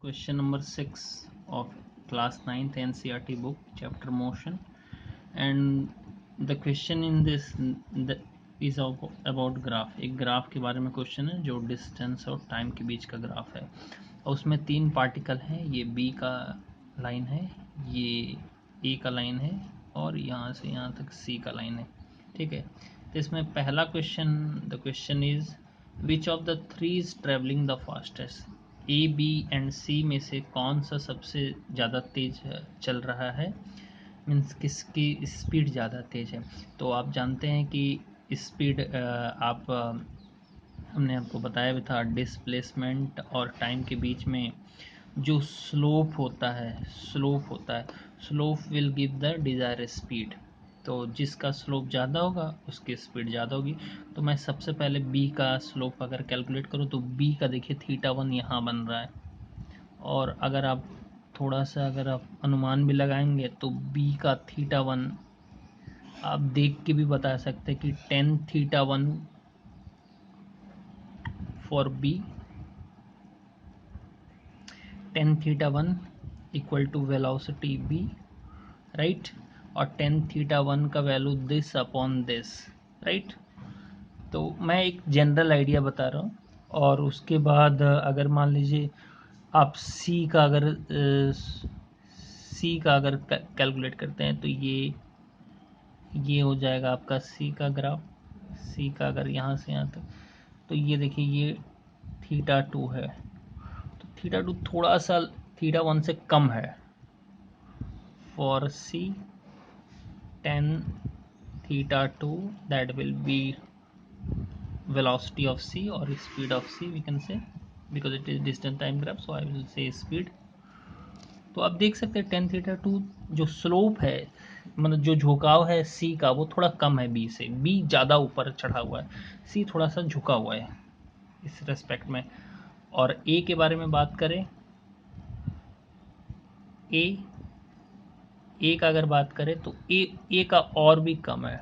Question number 6 of class 9th NCERT book, chapter motion, and the question in this is about graph. एक graph के बारे में question है जो distance और टाइम के बीच का ग्राफ है और उसमें तीन पार्टिकल हैं. ये बी का लाइन है, ये ए का लाइन है और यहाँ से यहाँ तक सी का लाइन है. ठीक है, तो इसमें पहला question, the question is which of the three is travelling the fastest. A B and C में से कौन सा सबसे ज़्यादा तेज चल रहा है, मीन्स किसकी स्पीड ज़्यादा तेज है. तो आप जानते हैं कि स्पीड हमने आपको बताया भी था, डिस्प्लेसमेंट और टाइम के बीच में जो स्लोप होता है, slope will give the desire speed. तो जिसका स्लोप ज़्यादा होगा उसकी स्पीड ज़्यादा होगी. तो मैं सबसे पहले बी का स्लोप अगर कैलकुलेट करूँ तो बी का देखिए θ1 यहाँ बन रहा है, और अगर आप थोड़ा सा अगर आप अनुमान भी लगाएंगे तो बी का θ1 आप देख के भी बता सकते हैं कि tan θ1 for B, tan θ1 equal to velocity B, right. और tan θ1 का value this upon this, right. तो मैं एक जनरल आइडिया बता रहा हूँ. और उसके बाद अगर मान लीजिए आप सी का अगर कैलकुलेट करते हैं तो ये हो जाएगा आपका सी का ग्राफ. सी का अगर यहाँ से यहाँ तक, तो ये देखिए ये θ2 है, तो θ2 थोड़ा सा θ1 से कम है. For C tan θ2 that will be velocity of c or speed of c, we can say, because it is distant time graph, so I will say speed. तो आप देख सकते हैं tan θ2 जो स्लोप है, मतलब जो झुकाव है c का, वो थोड़ा कम है b से. b ज़्यादा ऊपर चढ़ा हुआ है, c थोड़ा सा झुका हुआ है इस रेस्पेक्ट में. और a के बारे में बात करें, a का अगर बात करें तो a का और भी कम है.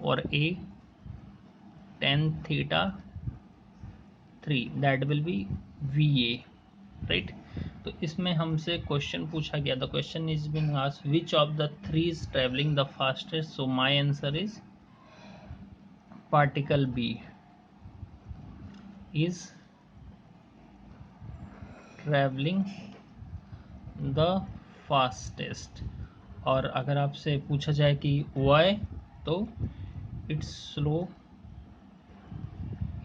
और a tan θ3 that will be VA, right. तो इसमें हमसे क्वेश्चन पूछा गया, the question is being asked which of the three is travelling the fastest. So my answer is particle B is travelling the fastest. और अगर आपसे पूछा जाए कि वाई, तो इट्स स्लोप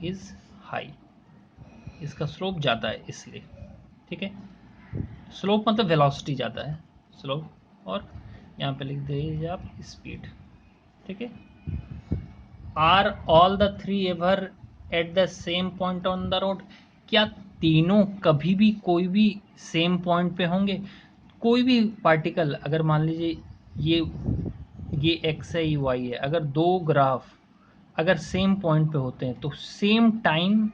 इज हाई, इसका स्लोप ज़्यादा है इसलिए. ठीक है, स्लोप मतलब वेलोसिटी ज़्यादा है, स्लोप. और यहाँ पे लिख दीजिए आप स्पीड. ठीक है. Are all the three ever at the same point on the road. क्या तीनों कभी भी कोई भी सेम पॉइंट पे होंगे? कोई भी पार्टिकल, अगर मान लीजिए ये एक्स है, ये वाई है, अगर दो ग्राफ अगर सेम पॉइंट पे होते हैं तो सेम टाइम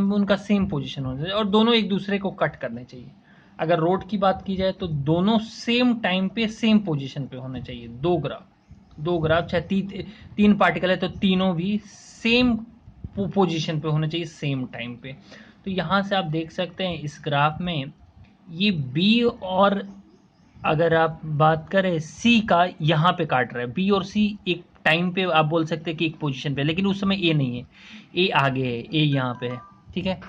में उनका सेम पोजीशन होना चाहिए और दोनों एक दूसरे को कट करने चाहिए. अगर रोड की बात की जाए तो दोनों सेम टाइम पे सेम पोजीशन पे होने चाहिए. दो ग्राफ चाहे तीन पार्टिकल है तो तीनों भी सेम पोजीशन पे होने चाहिए सेम टाइम पे. तो यहाँ से आप देख सकते हैं इस ग्राफ में ये बी, और अगर आप बात करें सी का, यहाँ पे काट रहा है. बी और सी एक टाइम पे आप बोल सकते हैं कि एक पोजीशन पे, लेकिन उस समय ए नहीं है, ए आगे है, ए यहाँ पे है. ठीक है.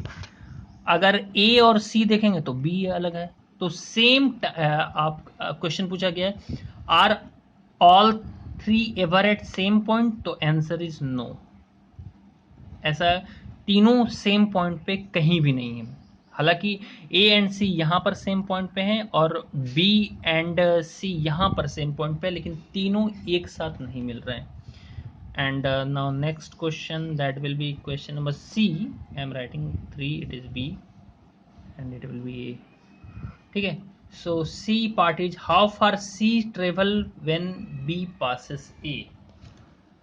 अगर ए और सी देखेंगे तो बी अलग है. तो सेम आप क्वेश्चन पूछा गया है are all three ever at same point, तो आंसर इज नो. ऐसा तीनों सेम पॉइंट पे कहीं भी नहीं है. हालांकि ए एंड सी यहाँ पर सेम पॉइंट पे हैं और बी एंड सी यहाँ पर सेम पॉइंट पे, लेकिन तीनों एक साथ नहीं मिल रहे हैं. And now next question that will be question number C. I am writing 3, it is B and it will be A. ठीक है. So C part is how far C travel when B passes A.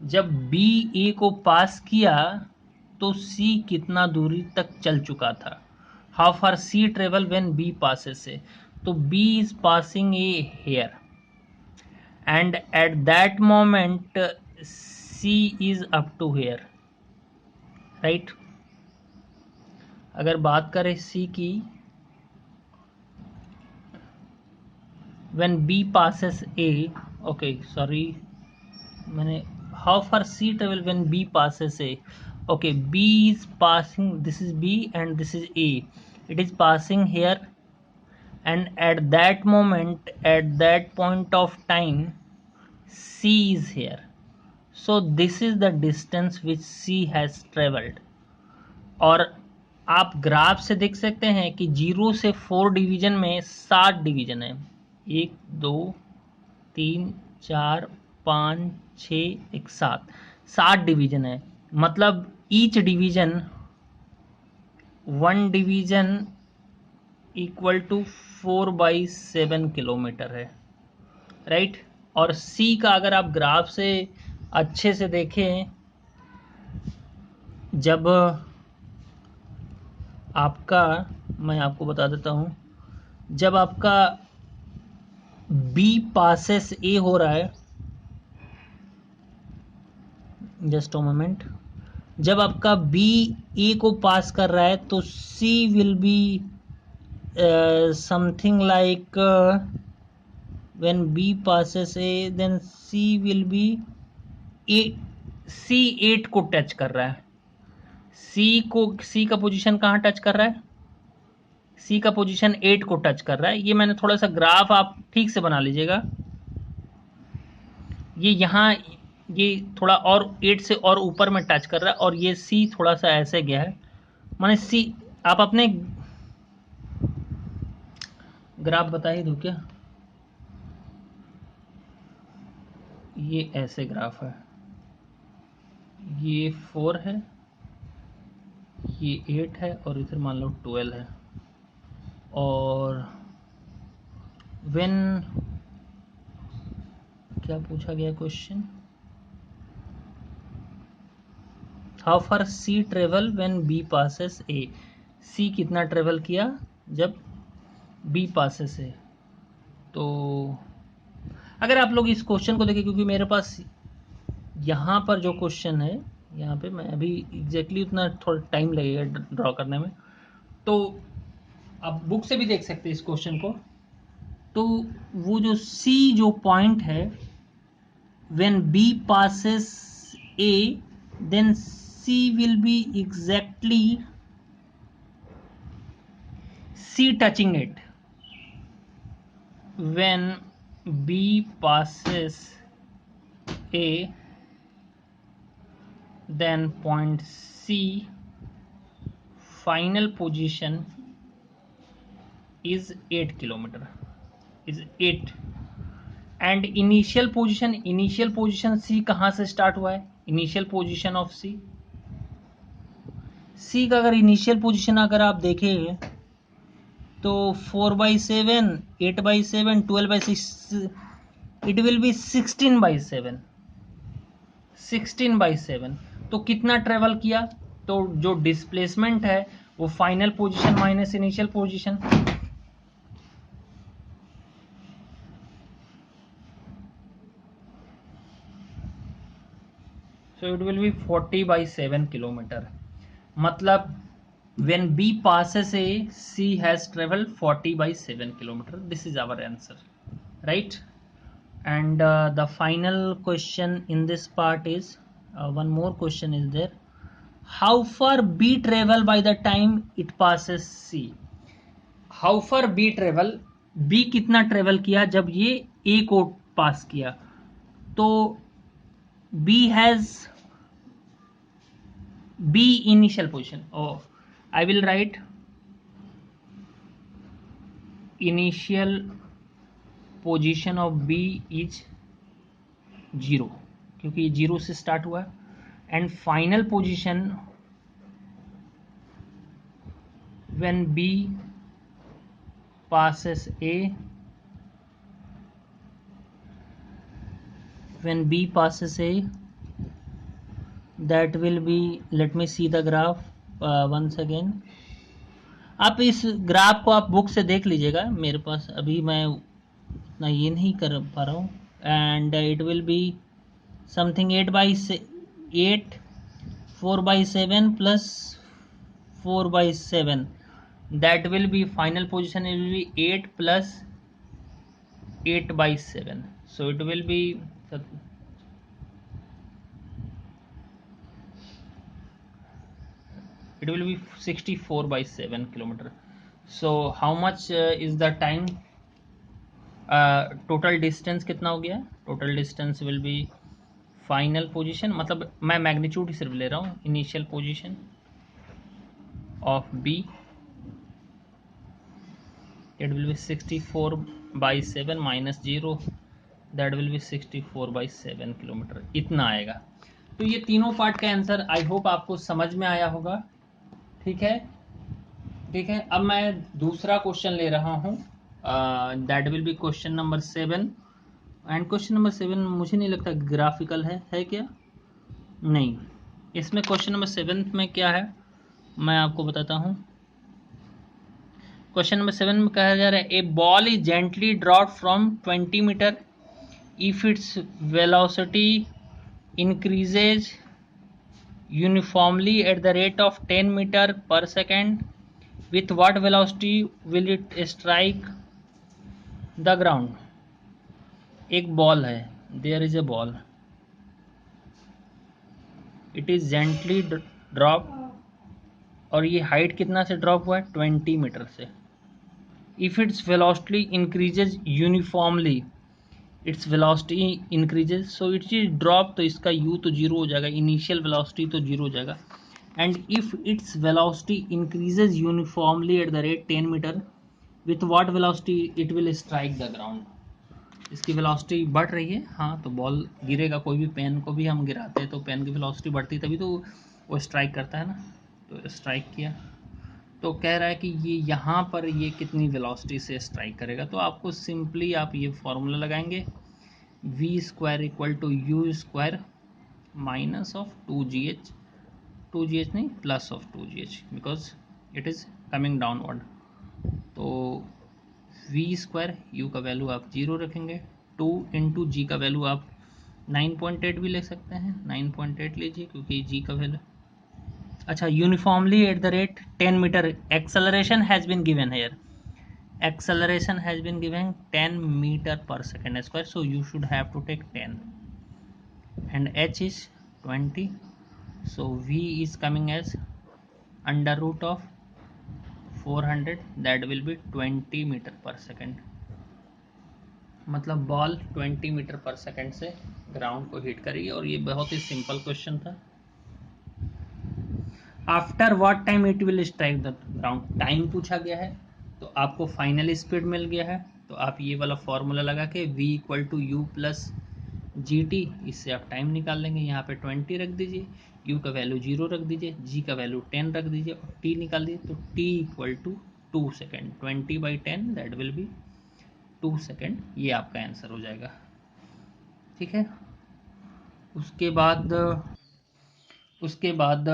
जब B ए को पास किया तो सी कितना दूरी तक चल चुका था. How far C travel when B passes A, तो B is passing A here and at that moment C is up to here, right. अगर बात करें सी की, when B passes A, okay sorry, मैंने how far C travel when B passes A, okay B is passing, this is B and this is A, it is passing here, and at that moment, at that point of time, C is here, so this is the distance which C has traveled. और आप graph से देख सकते हैं कि 0 से 4 division में 7 division है, 1 2 3 4 5 6 एक 7 डिवीजन है, मतलब each division 1 division equal to 4/7 kilometre है, राइट। और सी का अगर आप ग्राफ से अच्छे से देखें, जब आपका, मैं आपको बता देता हूँ, जब आपका बी पासेस ए हो रहा है, जस्ट अ मोमेंट, जब आपका बी ए को पास कर रहा है तो C will be something like, when B passes A then C will be C 8 को टच कर रहा है, सी का पोजीशन कहाँ टच कर रहा है, सी का पोजीशन 8 को टच कर रहा है। ये मैंने थोड़ा सा ग्राफ आप ठीक से बना लीजिएगा, ये यहाँ ये थोड़ा और 8 से और ऊपर में टच कर रहा है, और ये सी थोड़ा सा ऐसे गया है, माने सी, आप अपने ग्राफ बता ही दो क्या, ये ऐसे ग्राफ है, ये 4 है, ये 8 है, और इधर मान लो 12 है, और व्हेन, क्या पूछा गया question, how far C travel when B passes A, C कितना ट्रेवल किया जब बी पासेस ए। तो अगर आप लोग इस क्वेश्चन को देखें, क्योंकि मेरे पास यहाँ पर जो क्वेश्चन है, यहाँ पे मैं अभी एग्जैक्टली उतना थोड़ा टाइम लगेगा ड्रॉ करने में, तो आप बुक से भी देख सकते हैं इस क्वेश्चन को। तो वो जो सी जो पॉइंट है, when B passes A then C will be exactly C touching it, when B passes A, then point C final position is 8 kilometer, is 8, and initial position C कहाँ से स्टार्ट हुआ है, इनिशियल पोजीशन ऑफ C का अगर initial position अगर आप देखें तो 4/7, 8/7, 12/6, इट विल बी 16/7, 16/7। तो कितना ट्रेवल किया, तो जो डिस्प्लेसमेंट है वो final position minus initial position, so it will B 40/7 kilometre, मतलब when B passes A, C has traveled 40/7 kilometer. This is our answer, right? And the final question in this part is, one more question is there, how far B travel by the time it passes C, how far B travel, B कितना travel किया जब ये A को पास किया, तो B has B initial position, oh I will write initial position of B is 0, क्योंकि ये 0 से स्टार्ट हुआ है, and final position when B passes A, when B passes A, that will be, let me see the graph once again, आप इस graph को आप book से देख लीजिएगा, मेरे पास अभी मैं उतना ये नहीं कर पा रहा हूँ, and it will be something 8/8, 4/7 plus 64/7, that will be final position, it will be 8 plus 8/7, so it will be it will be 64/7 kilometer. So how much is the time? Total distance कितना हो गया? Total distance will be final position, मतलब मैं magnitude ही सिर्फ ले रहा हूँ, initial position of B, it will be 64/7 minus 0, that will be 64/7 kilometre, इतना आएगा। तो ये तीनों पार्ट का आंसर आई होप आपको समझ में आया होगा। ठीक है, ठीक है। अब मैं दूसरा क्वेश्चन ले रहा हूँ, that will be question number 7, and question number 7 मुझे नहीं लगता ग्राफिकल है क्या? नहीं। इसमें क्वेश्चन नंबर 7 में क्या है मैं आपको बताता हूँ। क्वेश्चन नंबर 7 में कहा जा रहा है, a ball is gently dropped from 20 metre if its velocity increases uniformly at the rate of 10 meter per second, with what velocity will it strike the ground? एक बॉल है, there is a ball, it is gently drop, और ये height कितना से drop हुआ है? 20 metre से। if its velocity increases uniformly, its velocity increases, so it is drop, तो इसका u तो जीरो हो जाएगा, इनिशियल वेलोसिटी तो जीरो हो जाएगा, and if its velocity increases uniformly at the rate 10 meter, with what velocity it will strike the ground? इसकी velocity बढ़ रही है, हाँ, तो बॉल गिरेगा, कोई भी पेन को भी हम गिराते हैं तो पेन की वेलोसिटी बढ़ती तभी तो वो स्ट्राइक करता है ना, तो स्ट्राइक किया, तो कह रहा है कि ये यहाँ पर ये कितनी वेलोसिटी से स्ट्राइक करेगा। तो आपको सिंपली आप ये फॉर्मूला लगाएंगे, V square equal to U square minus of 2gh, 2gh नहीं, plus of 2gh, because it is coming downward. तो वी स्क्वायर, यू का वैल्यू आप 0 रखेंगे, 2 इंटू जी का वैल्यू आप 9.8 भी ले सकते हैं, 9.8 लीजिए क्योंकि जी का वैल्यू, अच्छा, uniformly at the rate 10 metre, acceleration has been given here, acceleration has been given 10 meter per second square, so you should have to take 10, and h is 20, so v is coming as under root of 400, that will be 20 metre पर second, मतलब ball 20 metre पर second से ground को hit करेगी, और ये बहुत ही simple question था। After what time it will strike the ground, time पूछा गया है, तो आपको फाइनल स्पीड मिल गया है, तो आप ये वाला फॉर्मूला लगा के v equal to U plus G T, इससे आप टाइम निकाल लेंगे, यहाँ पे 20 रख दीजिए, u का वैल्यू 0 रख दीजिए, g का वैल्यू 10 रख दीजिए, और t निकाल दीजिए, तो t equal to 2 second, 20/10 that will be 2 second, ये आपका आंसर हो जाएगा। ठीक है, उसके बाद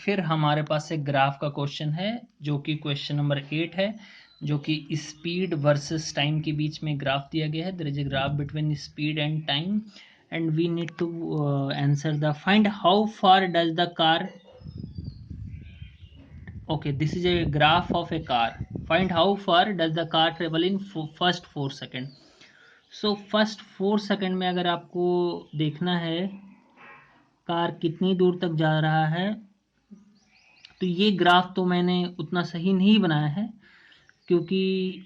फिर हमारे पास एक ग्राफ का क्वेश्चन है, जो कि क्वेश्चन नंबर 8 है, जो कि स्पीड वर्सेस टाइम के बीच में ग्राफ दिया गया है। There is a graph between speed and time, and we need to answer the find how far does the car, okay, this is a graph of a car, find how far does the car travel in first 4 second। so first 4 second में अगर आपको देखना है car कितनी दूर तक जा रहा है, तो ये ग्राफ तो मैंने उतना सही नहीं बनाया है, क्योंकि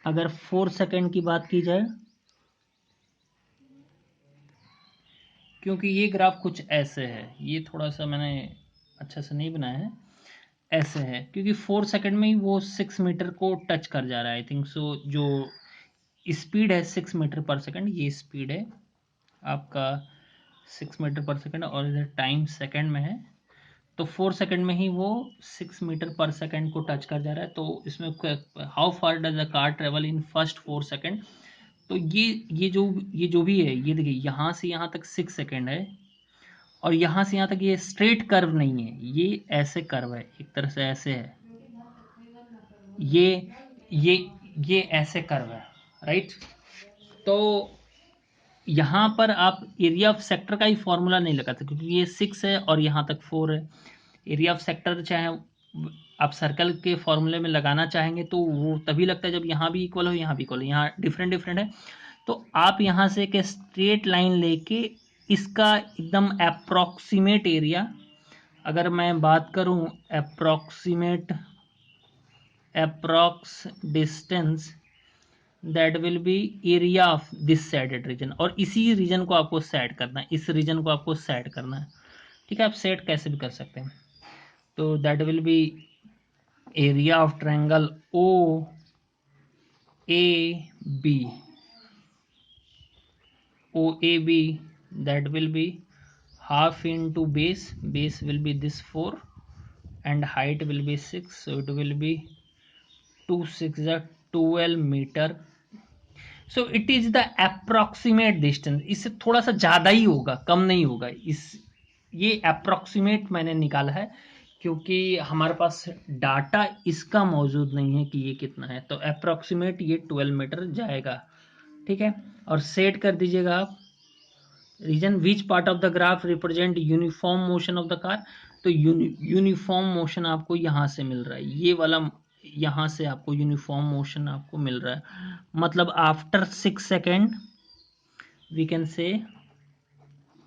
अगर 4 सेकेंड की बात की जाए, क्योंकि ये ग्राफ कुछ ऐसे है, ये थोड़ा सा मैंने अच्छा से नहीं बनाया है, ऐसे है, क्योंकि 4 सेकेंड में ही वो 6 मीटर को टच कर जा रहा है, आई थिंक सो। जो स्पीड है 6 मीटर पर सेकेंड, ये स्पीड है आपका 6 मीटर पर सेकेंड, और इधर टाइम सेकेंड में है, तो 4 सेकेंड में ही वो 6 मीटर पर सेकेंड को टच कर जा रहा है। तो इसमें how far does the car travel in first 4 second, तो ये जो भी है, ये देखिए यहाँ से यहाँ तक 6 सेकेंड है, और यहाँ से यहाँ तक ये स्ट्रेट कर्व नहीं है, ये ऐसे कर्व है, एक तरह से ऐसे है, ये ये ऐसे कर्व है, राइट। तो यहाँ पर आप एरिया ऑफ सेक्टर का ही फॉर्मूला नहीं लगाते, क्योंकि ये 6 है और यहाँ तक 4 है। एरिया ऑफ सेक्टर चाहे आप सर्कल के फॉर्मूले में लगाना चाहेंगे तो वो तभी लगता है जब यहाँ भी इक्वल हो, यहाँ भी इक्वल हो, यहाँ डिफरेंट डिफरेंट है। तो आप यहाँ से एक स्ट्रेट लाइन लेके इसका एकदम अप्रॉक्सीमेट एरिया, अगर मैं बात करूँ approx distance, that will be area of this shaded region, और इसी रीजन को आपको सेट करना है, इस रीजन को आपको सेट करना है। ठीक है, आप सेट कैसे भी कर सकते हैं। तो that will be area of triangle O A B, OAB, that will be half into base will be this 4 and height will be 6, so it will be 2 6 12 meter. So it is the approximate distance, इससे थोड़ा सा ज़्यादा ही होगा, कम नहीं होगा। इस ये approximate मैंने निकाला है क्योंकि हमारे पास डाटा इसका मौजूद नहीं है कि ये कितना है, तो अप्रॉक्सीमेट ये 12 मीटर जाएगा। ठीक है, और सेट कर दीजिएगा आप region which part of the graph represent uniform motion of the car. तो यूनिफॉर्म मोशन आपको यहाँ से मिल रहा है, ये वाला यहाँ से आपको यूनिफॉर्म मोशन आपको मिल रहा है। मतलब after 6 second we can say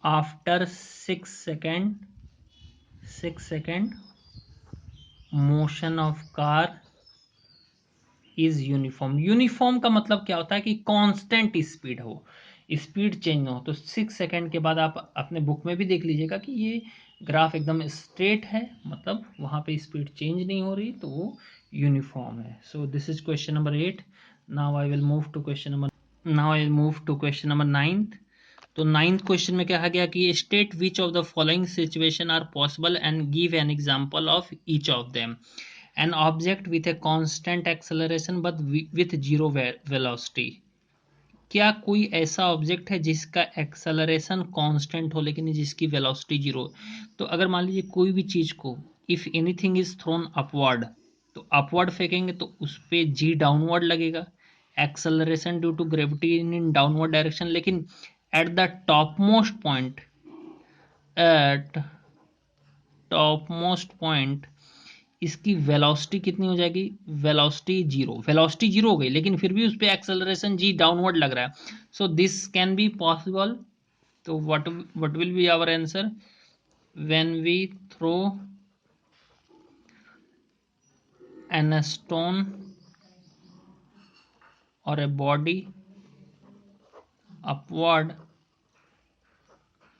after 6 second motion of car is uniform. Uniform का मतलब क्या होता है कि कांस्टेंट स्पीड हो, स्पीड चेंज ना हो। तो 6 सेकेंड के बाद आप अपने बुक में भी देख लीजिएगा कि ये ग्राफ एकदम स्ट्रेट है, मतलब वहाँ पे स्पीड चेंज नहीं हो रही, तो वो यूनिफॉर्म है। So this is question number 8। Now I will move to question number 9th। तो 9th क्वेश्चन में कहा गया कि state which of the following situation are possible and give an example of each of them. An object with a constant acceleration but with zero velocity। क्या कोई ऐसा object है जिसका एक्सेलरेशन कांस्टेंट हो लेकिन जिसकी वेलोसिटी जीरो। तो अगर मान लीजिए कोई भी चीज को if anything is thrown upward, तो अपवर्ड फेंकेंगे तो उस पर जी डाउनवर्ड लगेगा, acceleration due to gravity in downward direction. लेकिन at the top most point इसकी वेलोसिटी कितनी हो जाएगी, वेलोसिटी जीरो हो गई, लेकिन फिर भी उस पर एक्सेलरेशन जी डाउनवर्ड लग रहा है। So this can be possible. तो what will be our answer, when we throw an stone और a body upward,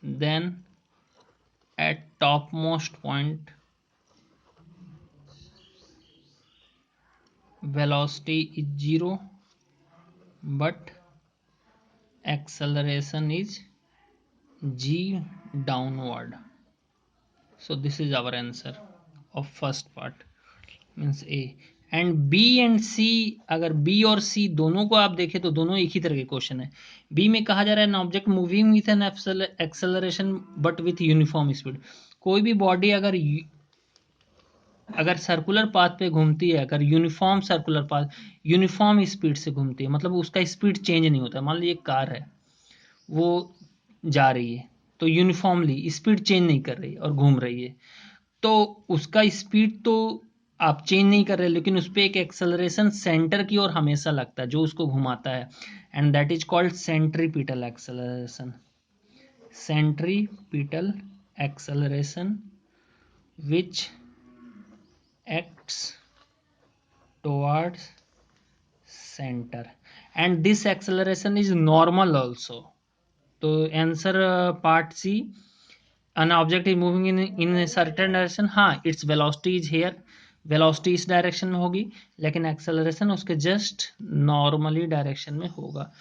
then at top most point velocity is zero but acceleration is g downward। so this is our answer of first part means A। And B and C, अगर B और C दोनों को आप देखें तो दोनों एक ही तरह के क्वेश्चन है। B में कहा जा रहा है N object moving with an acceleration but with uniform speed. कोई भी बॉडी अगर सर्कुलर पाथ पे घूमती है, अगर uniform circular path uniform speed से घूमती है, मतलब उसका स्पीड चेंज नहीं होता। मान लीजिए कार है, वो जा रही है तो यूनिफॉर्मली स्पीड चेंज नहीं कर रही और घूम रही है, तो उसका स्पीड तो आप चेंज नहीं कर रहे, लेकिन उस पर एक एक्सेलरेशन सेंटर की ओर हमेशा लगता है जो उसको घुमाता है, and that is called centripetal acceleration. Centripetal acceleration which acts towards center and this acceleration is normal also। तो answer part C, an object is moving in a certain direction, हाँ its velocity is here, velocity इस direction में होगी लेकिन acceleration उसके just normally direction में होगा।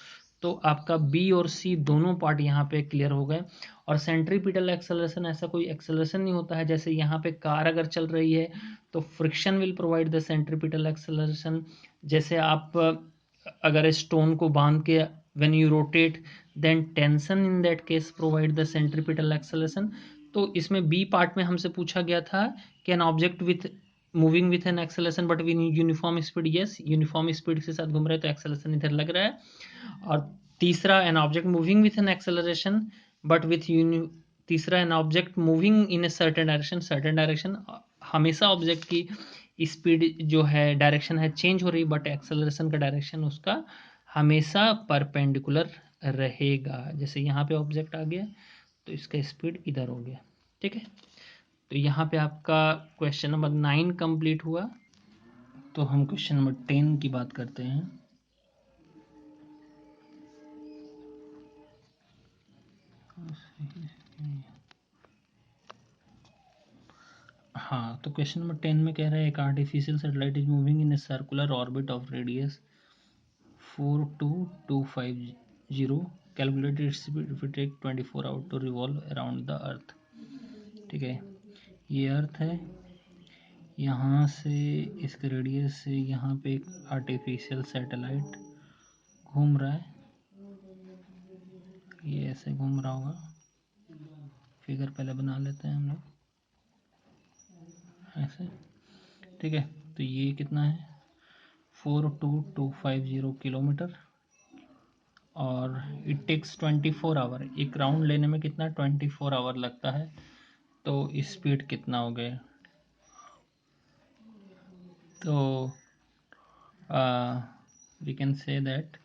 तो आपका बी और सी दोनों पार्ट यहाँ पे क्लियर हो गए। और सेंट्रीपिटल एक्सेलरेशन ऐसा कोई एक्सेलरेशन नहीं होता है, जैसे यहाँ पे कार अगर चल रही है तो friction will provide the centripetal acceleration. जैसे आप अगर स्टोन को बांध के when you rotate then tension in that case provide the centripetal acceleration. तो इसमें बी पार्ट में हमसे पूछा गया था कि an object with moving with an acceleration but with uniform speed, yes uniform speed के साथ घूम रहे हैं तो एक्सेलरेशन इधर लग रहा है। और तीसरा an object moving with an acceleration but with तीसरा an object moving in a certain direction, हमेशा ऑब्जेक्ट की स्पीड जो है डायरेक्शन है चेंज हो रही, बट एक्सेलरेशन का डायरेक्शन उसका हमेशा परपेंडिकुलर रहेगा। जैसे यहाँ पे ऑब्जेक्ट आ गया तो इसका स्पीड इधर हो गया, ठीक है। तो यहाँ पे आपका क्वेश्चन नंबर 9 कंप्लीट हुआ। तो हम क्वेश्चन नंबर 10 की बात करते हैं। हाँ, तो क्वेश्चन नंबर 10 में कह रहा है एक artificial satellite is moving in a circular orbit of radius 42250, calculated its speed if it take 24 hour to revolve around the earth. ठीक है, ये अर्थ है, यहाँ से इसके रेडियस से यहाँ पे एक आर्टिफिशियल सैटेलाइट घूम रहा है, ये ऐसे घूम रहा होगा। फिगर पहले बना लेते हैं हम लोग ऐसे, ठीक है। तो ये कितना है 42250 किलोमीटर, और इट टेक्स 24 आवर, एक राउंड लेने में कितना 24 आवर लगता है। तो स्पीड कितना हो गया, तो we can say that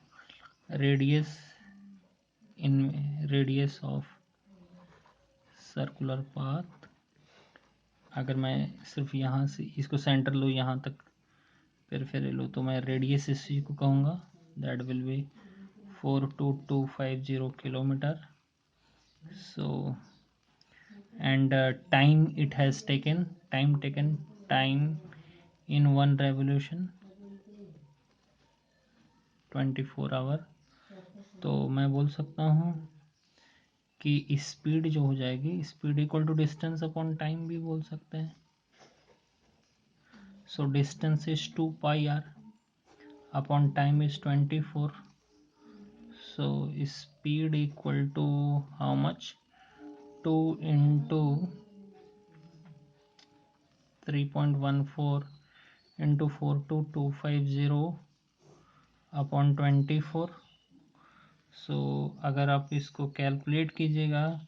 radius of circular path, अगर मैं सिर्फ यहाँ से इसको सेंटर लूँ यहाँ तक फिर लूँ, तो मैं रेडियस इसी को कहूँगा, that will be 42250 kilometre. So and time it has taken, time in one revolution 24 hour. तो मैं बोल सकता हूँ कि स्पीड जो हो जाएगी, speed equal to distance upon time भी बोल सकते हैं। So distance is 2 pi r upon time is 24। So speed equal to how much, 2 into 3.14 into 42250 upon 24। सो अगर आप इसको कैलकुलेट कीजिएगा,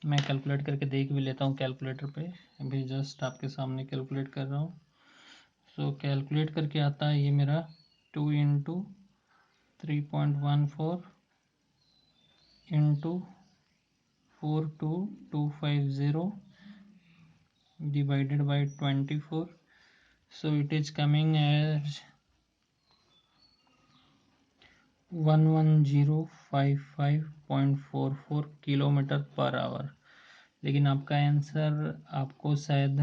मैं कैलकुलेट करके देख भी लेता हूँ कैलकुलेटर पे, अभी जस्ट आपके सामने कैलकुलेट कर रहा हूँ। सो कैलकुलेट करके आता है ये मेरा 2 into 3.14 into 42250 divided by 24, so it is coming as 11055.44 kilometre per hour. लेकिन आपका आंसर आपको शायद